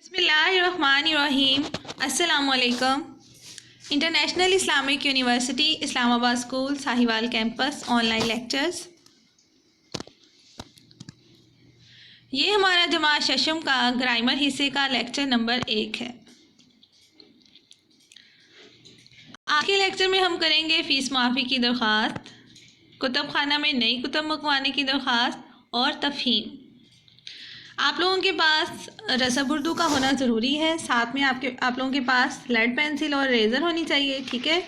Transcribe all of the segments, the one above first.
बिस्मिल्लाहिर्रहमानिर्रहीम। अस्सलामुअलैकुम। International Islamic university Islamabad school Sahiwal campus online lectures. ये हमारा जमात शशम का ग्रामर हिस्से का लेक्चर नंबर 1 है। आज के लेक्चर में हम करेंगे फ़ीस माफ़ी की दरख्वास्त, कुतुब खाना में नई कुतुब मंगवाने की दरख्वास्त और तफ़हीम। आप लोगों के पास रसब उर्दू का होना ज़रूरी है, साथ में आप लोगों के पास लेड पेंसिल और इरेज़र होनी चाहिए, ठीक है।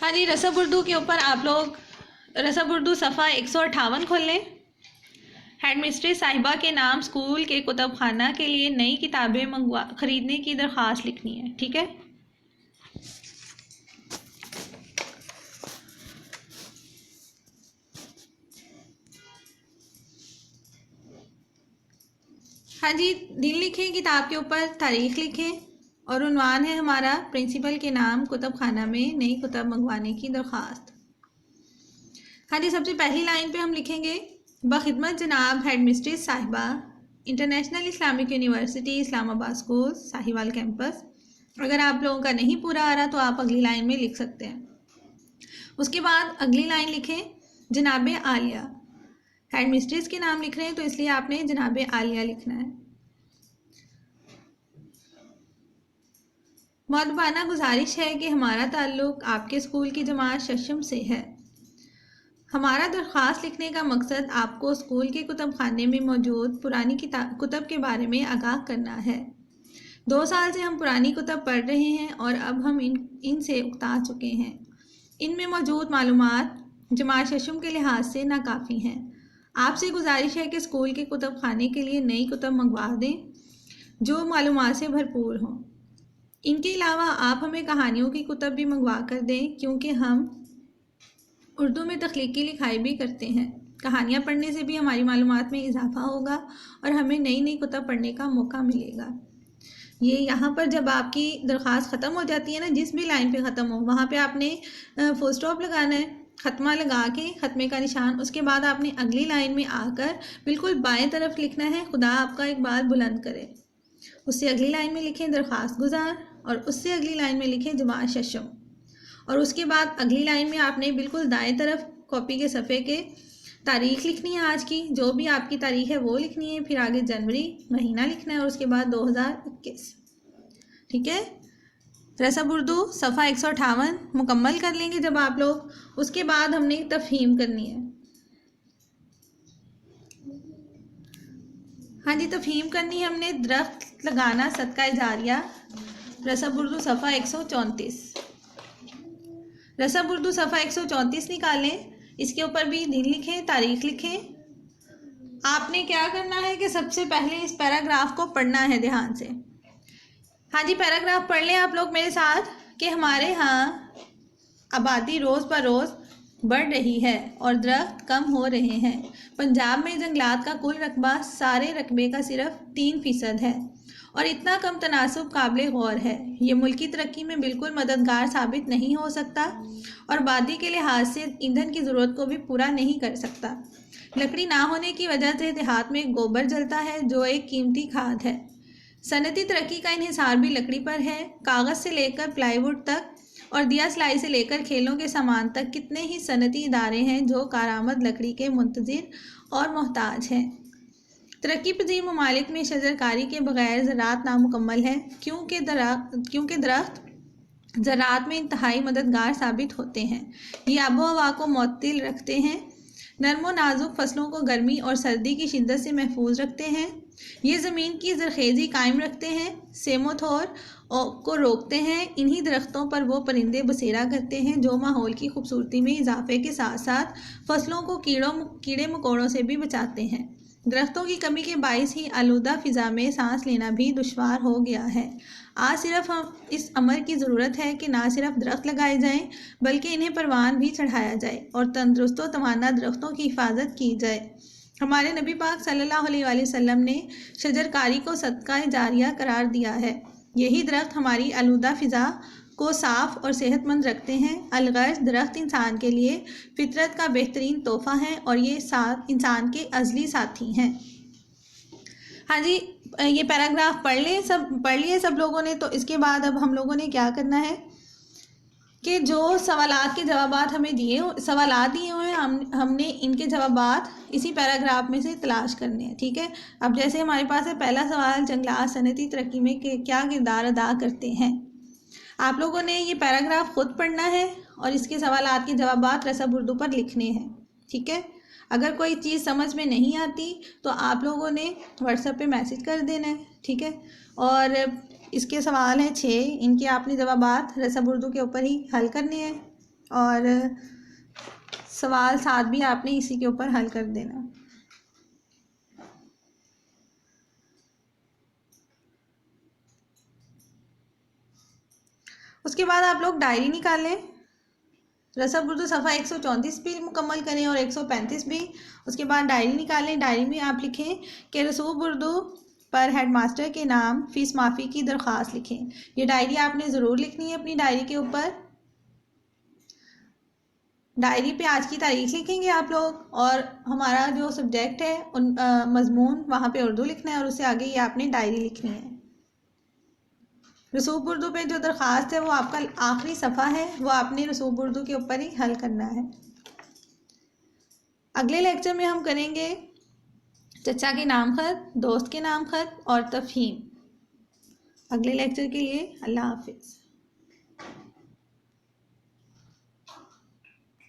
हाँ जी, रसब उर्दू के ऊपर आप लोग रसब उर्दू सफ़ा 158 खोल लें। हेड मिस्ट्रेस साहिबा के नाम स्कूल के कुतुब खाना के लिए नई किताबें ख़रीदने की दरख्वास्त लिखनी है, ठीक है। हाँ जी, दिन लिखें, किताब के ऊपर तारीख़ लिखें और उन्वान है हमारा प्रिंसिपल के नाम कुतुब खाना में नई कुतुब मंगवाने की दरख्वास्त। हाँ जी, सबसे पहली लाइन पे हम लिखेंगे बखिदमत जनाब हेड मिस्ट्रेस साहिबा, international Islamic university Islamabad school Sahiwal campus. अगर आप लोगों का नहीं पूरा आ रहा तो आप अगली लाइन में लिख सकते हैं। उसके बाद अगली लाइन लिखें जनाब आलिया। हेड मिस्ट्रेस के नाम लिख रहे हैं तो इसलिए आपने जनाब आलिया लिखना है। मुअद्दबाना गुजारिश है कि हमारा ताल्लुक़ आपके स्कूल की जमात शशम से है। हमारा दरख्वास्त लिखने का मकसद आपको स्कूल के कुतुब खाने में मौजूद पुरानी कुतुब के बारे में आगाह करना है। 2 साल से हम पुरानी कुतुब पढ़ रहे हैं और अब हम इनसे उकता चुके हैं। इनमें मौजूद मालूमात जमात शशम के लिहाज से नाकाफ़ी हैं। आपसे गुजारिश है कि स्कूल के कुतुब खाने के लिए नई कुतुब मंगवा दें जो मालूमात से भरपूर हों। इनके अलावा आप हमें कहानियों की कुतुब भी मंगवा कर दें, क्योंकि हम उर्दू में तख्लीकी लिखाई भी करते हैं। कहानियाँ पढ़ने से भी हमारी मालूमात में इजाफा होगा और हमें नई नई कुतुब पढ़ने का मौका मिलेगा। ये यहाँ पर जब आपकी दरख्वास्त ख़त्म हो जाती है ना, जिस भी लाइन पे ख़त्म हो वहाँ पे आपने फुल स्टॉप लगाना है, ख़त्मा लगा के ख़त्मे का निशान। उसके बाद आपने अगली लाइन में आकर बिल्कुल बाएं तरफ लिखना है खुदा आपका इकबाल बुलंद करे। उससे अगली लाइन में लिखें दरख्वास्त गुजार और उससे अगली लाइन में लिखें जमात शशम। और उसके बाद अगली लाइन में आपने बिल्कुल दाएं तरफ कॉपी के सफ़े के तारीख़ लिखनी है, आज की जो भी आपकी तारीख़ है वो लिखनी है, फिर आगे जनवरी महीना लिखना है और उसके बाद 2021, ठीक है। रसब उर्दू सफ़ा 158 मुकम्मल कर लेंगे जब आप लोग। उसके बाद हमने तफ़हीम करनी है। हाँ जी, तफ़हीम करनी है हमने दरख्त लगाना सदका जारिया, रसब उर्दू सफ़ा 134। रसब उर्दू सफ़ा 134 निकालें। इसके ऊपर भी दिन लिखें, तारीख़ लिखें। आपने क्या करना है कि सबसे पहले इस पैराग्राफ को पढ़ना है ध्यान से। हाँ जी, पैराग्राफ पढ़ लें आप लोग मेरे साथ कि हमारे यहाँ आबादी रोज़ ब रोज़ बढ़ रही है और दरख्त कम हो रहे हैं। पंजाब में जंगलात का कुल रकबा सारे रकबे का सिर्फ 3% है और इतना कम तनासब काबिल गौर है। ये मुल्की तरक्की में बिल्कुल मददगार साबित नहीं हो सकता और आबादी के लिहाज से ईंधन की ज़रूरत को भी पूरा नहीं कर सकता। लकड़ी ना होने की वजह से देहात में गोबर जलता है जो एक कीमती खाद है। सनती तरक्की का इन्हिसार भी लकड़ी पर है। कागज़ से लेकर प्लाईवुड तक और दिया सिलाई से लेकर खेलों के सामान तक कितने ही सनती इदारे हैं जो कारामद लकड़ी के मुंतज़िर और मोहताज हैं। तरक्की पजीर ममालिक में शजरकारी के बगैर ज़राअत नामुकम्मल है, क्योंकि दरख्त ज़राअत में इंतहाई मददगार साबित होते हैं। ये आबो हवा को मुअत्तिल रखते हैं, नरम व नाजुक फसलों को गर्मी और सर्दी की शिद्दत से महफूज रखते हैं। ये ज़मीन की ज़रखेज़ी कायम रखते हैं, सेमोथोर को रोकते हैं। इन्हीं दरख्तों पर वो परिंदे बसेरा करते हैं जो माहौल की खूबसूरती में इजाफे के साथ साथ फसलों को कीड़े मकोड़ों से भी बचाते हैं। दरख्तों की कमी के बाइस ही आलूदा फ़िज़ा में सांस लेना भी दुश्वार हो गया है। आज सिर्फ हम इस अमर की ज़रूरत है कि ना सिर्फ दरख्त लगाए जाएं बल्कि इन्हें परवान भी चढ़ाया जाए और तंदुरुस्त व तवाना दरख्तों की हिफाजत की जाए। हमारे नबी पाक सल्लल्लाहु अलैहि वसल्लम ने शजरकारी को सदका जारिया करार दिया है। यही दरख्त हमारी आलूदा फ़िज़ा को साफ़ और सेहतमंद रखते हैं। अलगर्ज दरख्त इंसान के लिए फितरत का बेहतरीन तोहफ़ा है और ये साथ इंसान के अज़ली साथी हैं। हाँ जी, ये पैराग्राफ पढ़ लिए सब लोगों ने। तो इसके बाद अब हम लोगों ने क्या करना है कि जो सवालात के जवाबात हमें सवालात दिए हुए हैं, हमने इनके जवाबात इसी पैराग्राफ में से तलाश करने हैं। ठीक है, अब जैसे हमारे पास है पहला सवाल, जंगलात सनती तरक्की में क्या किरदार अदा करते हैं। आप लोगों ने ये पैराग्राफ खुद पढ़ना है और इसके सवालात के जवाबात रसब उर्दू पर लिखने हैं। ठीक है, अगर कोई चीज़ समझ में नहीं आती तो आप लोगों ने व्हाट्सएप पे मैसेज कर देना है। ठीक है, और इसके सवाल हैं 6, इनके आपने जवाबात रसब उर्दू के ऊपर ही हल करने हैं और सवाल 7 भी आपने इसी के ऊपर हल कर देना। उसके बाद आप लोग डायरी निकालें, रसब उर्दू सफ़ा 134 भी मुकम्मल करें और 135 भी। उसके बाद डायरी निकालें। डायरी में आप लिखें कि रसूब उर्दू पर हेडमास्टर के नाम फ़ीस माफ़ी की दरख्वास्त लिखें। ये डायरी आपने ज़रूर लिखनी है। अपनी डायरी के ऊपर डायरी पे आज की तारीख लिखेंगे आप लोग और हमारा जो सब्जेक्ट है उन मज़मून वहाँ पे उर्दू लिखना है और उससे आगे ये आपने डायरी लिखनी है। रसूब उर्दू पे जो दरख्वास्त है वो आपका आखिरी सफ़ा है, वो आपने रसूब उर्दू के ऊपर ही हल करना है। अगले लेक्चर में हम करेंगे चचा के नाम खत, दोस्त के नाम खत और तफहीम। अगले लेक्चर के लिए अल्लाह हाफिज़।